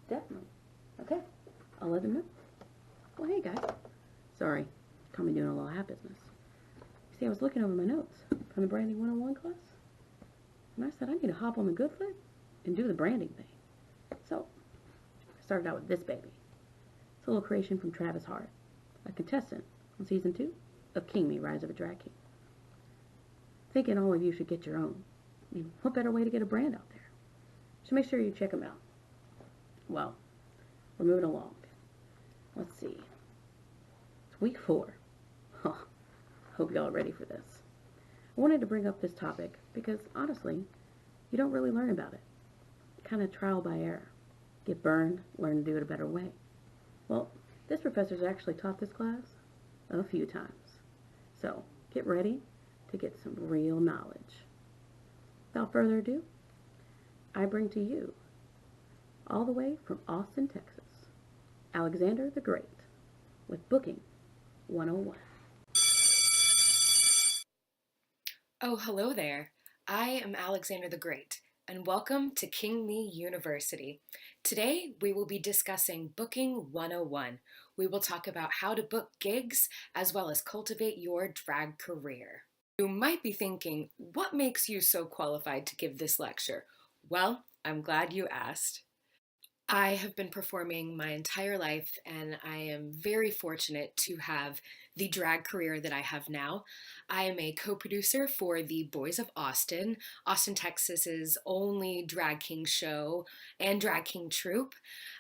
Definitely. Okay. I'll let them know. Well, hey guys. Sorry. Caught me doing a little hat business. See, I was looking over my notes from the Branding 101 class, and I said I need to hop on the good foot and do the branding thing. So, I started out with this baby. It's a little creation from Travis Hart, a contestant on season 2 of King Me, Rise of a Drag King. Thinking all of you should get your own. I mean, what better way to get a brand out there? So make sure you check them out. Well, we're moving along. Let's see. It's week 4. Huh. Hope y'all are ready for this. I wanted to bring up this topic because honestly, you don't really learn about it. Kind of trial by error. Get burned, learn to do it a better way. Well, this professor's actually taught this class a few times. So, get ready to get some real knowledge. Without further ado, I bring to you, all the way from Austin, Texas, Alexander the Great with Booking 101. Oh, hello there. I am Alexander the Great, and welcome to King Me University. Today, we will be discussing Booking 101. We will talk about how to book gigs as well as cultivate your drag career. You might be thinking, what makes you so qualified to give this lecture? Well, I'm glad you asked. I have been performing my entire life, and I am very fortunate to have the drag career that I have now. I am a co producer for the Boys of Austin, Austin, Texas's only drag king show and drag king troupe.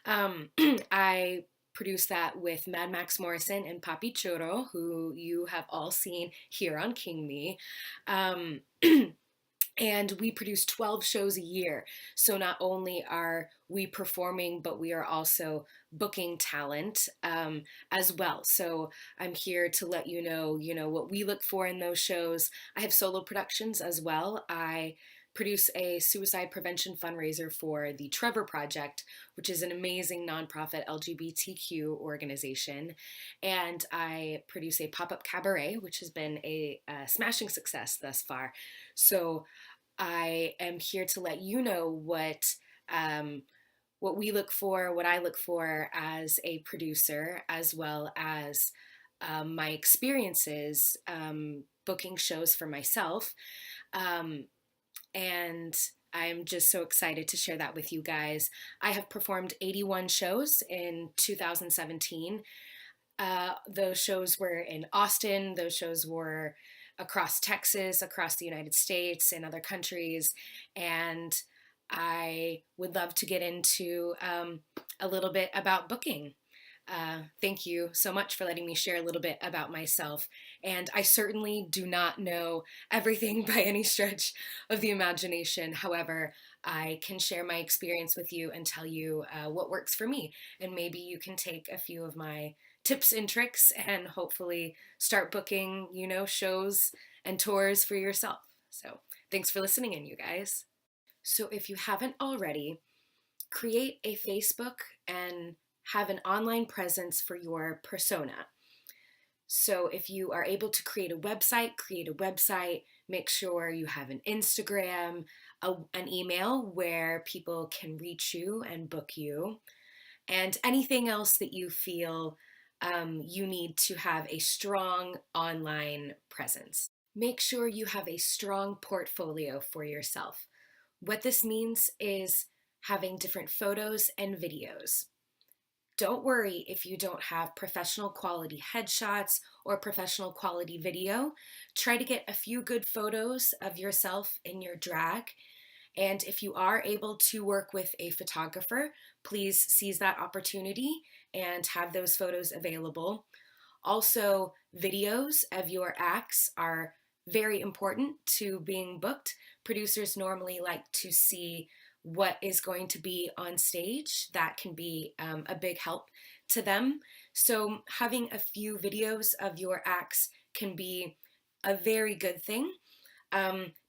I produce that with Mad Max Morrison and Papi Choro, who you have all seen here on King Me. Um, And we produce 12 shows a year. So not only are we performing, but we are also booking talent as well. So I'm here to let you know what we look for in those shows. I have solo productions as well. I produce a suicide prevention fundraiser for the Trevor Project, which is an amazing nonprofit LGBTQ organization. And I produce a pop-up cabaret, which has been a smashing success thus far. So I am here to let you know what we look for, what I look for as a producer, as well as my experiences booking shows for myself. Um, and I'm just so excited to share that with you guys. I have performed 81 shows in 2017. Those shows were in Austin, those shows were across Texas, across the United States, and other countries. And I would love to get into a little bit about booking. Thank you so much for letting me share a little bit about myself. And I certainly do not know everything by any stretch of the imagination. However, I can share my experience with you and tell you what works for me. And maybe you can take a few of my tips and tricks and hopefully start booking, shows and tours for yourself. So thanks for listening in, you guys. So if you haven't already, create a Facebook and have an online presence for your persona. So if you are able to create a website, create a website. Make sure you have an Instagram, an email where people can reach you and book you, and anything else that you feel you need to have a strong online presence. Make sure you have a strong portfolio for yourself. What this means is having different photos and videos. Don't worry if you don't have professional quality headshots or professional quality video. Try to get a few good photos of yourself in your drag. And if you are able to work with a photographer, please seize that opportunity and have those photos available. Also, videos of your acts are very important to being booked. Producers normally like to see what is going to be on stage. That can be a big help to them. So having a few videos of your acts can be a very good thing.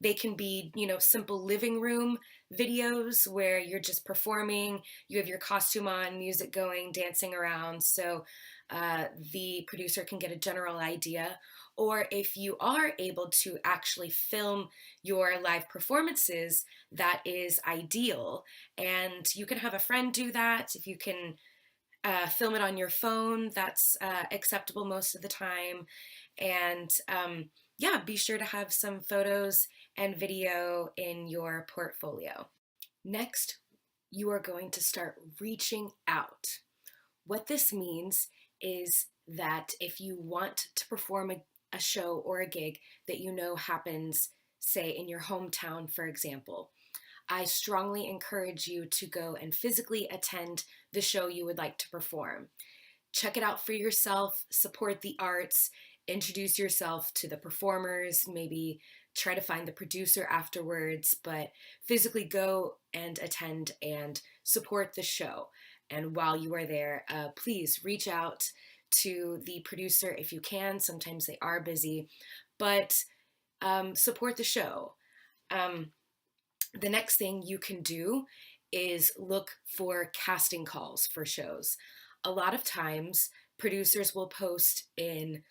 They can be, simple living room videos where you're just performing, you have your costume on, music going, dancing around. So the producer can get a general idea. Or if you are able to actually film your live performances, that is ideal. And you can have a friend do that. If you can film it on your phone, that's acceptable most of the time. And yeah, be sure to have some photos and video in your portfolio. Next, you are going to start reaching out. What this means is that if you want to perform a show or a gig that you know happens, say, in your hometown, for example, I strongly encourage you to go and physically attend the show you would like to perform. Check it out for yourself, support the arts, introduce yourself to the performers, maybe try to find the producer afterwards, but physically go and attend and support the show. And while you are there, please reach out to the producer if you can. Sometimes they are busy, but support the show. The next thing you can do is look for casting calls for shows. A lot of times, producers will post in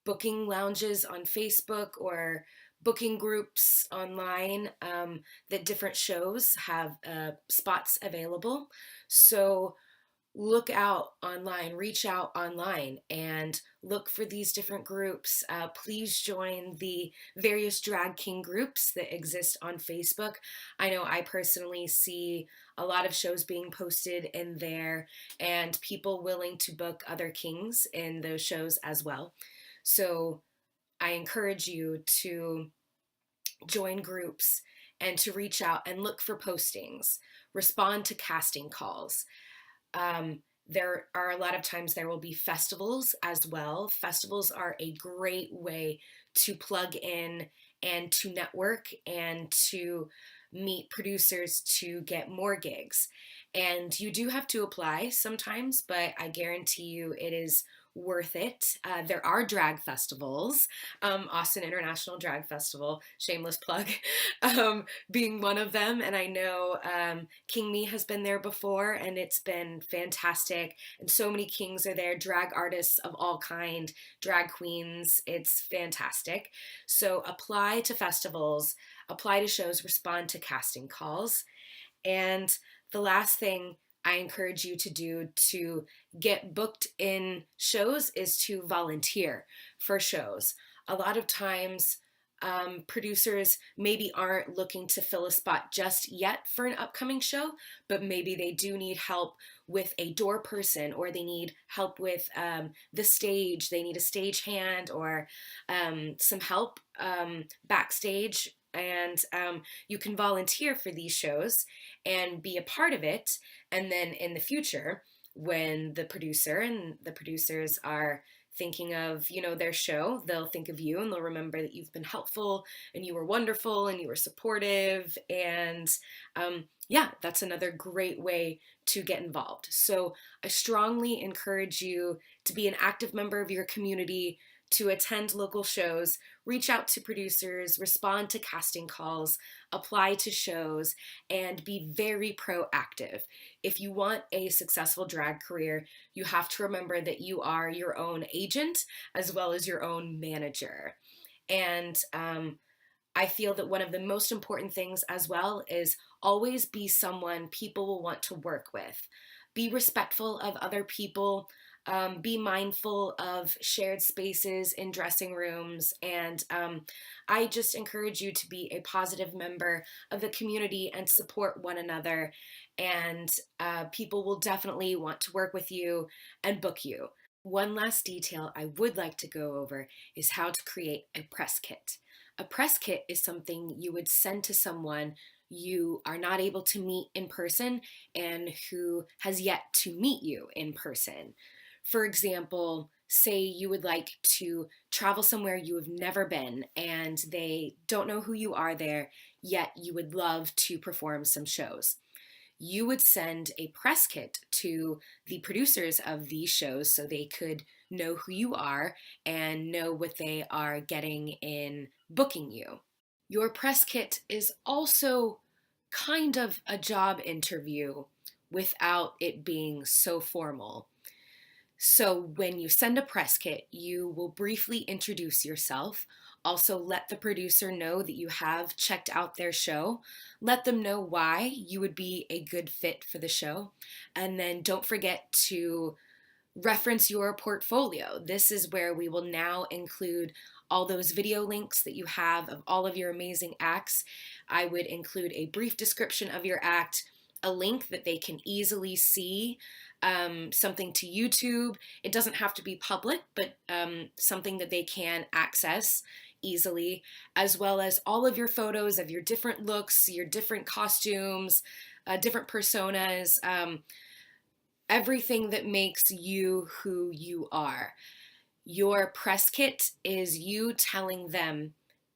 booking lounges on Facebook or booking groups online that different shows have spots available. So look out online, reach out online, and look for these different groups. Please join the various drag king groups that exist on Facebook. I know I personally see a lot of shows being posted in there and people willing to book other kings in those shows as well. So I encourage you to join groups and to reach out and look for postings, respond to casting calls. There are a lot of times there will be festivals as well. Festivals are a great way to plug in and to network and to meet producers to get more gigs. And you do have to apply sometimes, but I guarantee you it is worth it. There are drag festivals, Austin International Drag Festival, shameless plug, being one of them. And I know King Me has been there before and it's been fantastic. And so many kings are there, drag artists of all kind, drag queens. It's fantastic. So apply to festivals, apply to shows, respond to casting calls. And the last thing I encourage you to do to get booked in shows is to volunteer for shows. A lot of times, producers maybe aren't looking to fill a spot just yet for an upcoming show, but maybe they do need help with a door person, or they need help with the stage. They need a stage hand or some help backstage. And you can volunteer for these shows and be a part of it. And then in the future, when the producer and the producers are thinking of, their show, they'll think of you and they'll remember that you've been helpful and you were wonderful and you were supportive. And yeah, that's another great way to get involved. So I strongly encourage you to be an active member of your community, to attend local shows, reach out to producers, respond to casting calls, apply to shows, and be very proactive. If you want a successful drag career, you have to remember that you are your own agent as well as your own manager. And I feel that one of the most important things as well is always be someone people will want to work with. Be respectful of other people. Be mindful of shared spaces in dressing rooms. And I just encourage you to be a positive member of the community and support one another. And people will definitely want to work with you and book you. One last detail I would like to go over is how to create a press kit. A press kit is something you would send to someone you are not able to meet in person and who has yet to meet you in person. For example, say you would like to travel somewhere you have never been and they don't know who you are there, yet you would love to perform some shows. You would send a press kit to the producers of these shows so they could know who you are and know what they are getting in booking you. Your press kit is also kind of a job interview without it being so formal. So when you send a press kit, you will briefly introduce yourself. Also, let the producer know that you have checked out their show. Let them know why you would be a good fit for the show. And then don't forget to reference your portfolio. This is where we will now include all those video links that you have of all of your amazing acts. I would include a brief description of your act, a link that they can easily see, something to YouTube. It doesn't have to be public, but something that they can access easily, as well as all of your photos of your different looks, your different costumes, different personas. Everything that makes you who you are. Your press kit is you telling them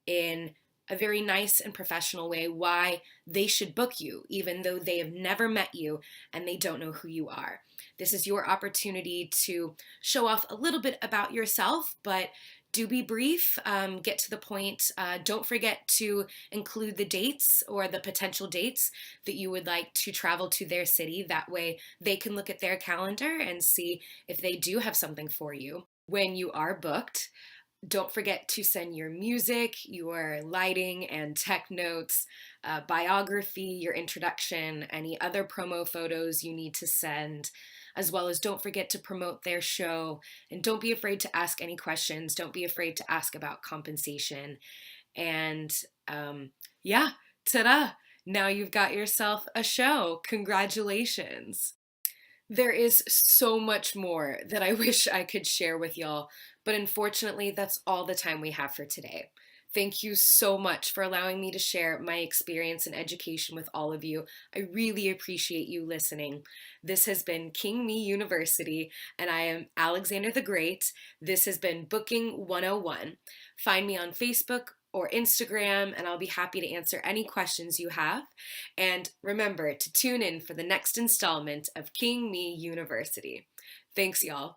in a very nice and professional way why they should book you, even though they have never met you and they don't know who you are. This is your opportunity to show off a little bit about yourself, but do be brief, get to the point. Don't forget to include the dates or the potential dates that you would like to travel to their city. That way they can look at their calendar and see if they do have something for you. When you are booked, don't forget to send your music, your lighting and tech notes, biography, your introduction, any other promo photos you need to send, as well as don't forget to promote their show. And don't be afraid to ask any questions. Don't be afraid to ask about compensation. And yeah, ta-da! Now you've got yourself a show. Congratulations. There is so much more that I wish I could share with y'all, but unfortunately, that's all the time we have for today. Thank you so much for allowing me to share my experience and education with all of you. I really appreciate you listening. This has been King Me University, and I am Alexander the Great. This has been Booking 101. Find me on Facebook or Instagram, and I'll be happy to answer any questions you have. And remember to tune in for the next installment of King Me University. Thanks, y'all.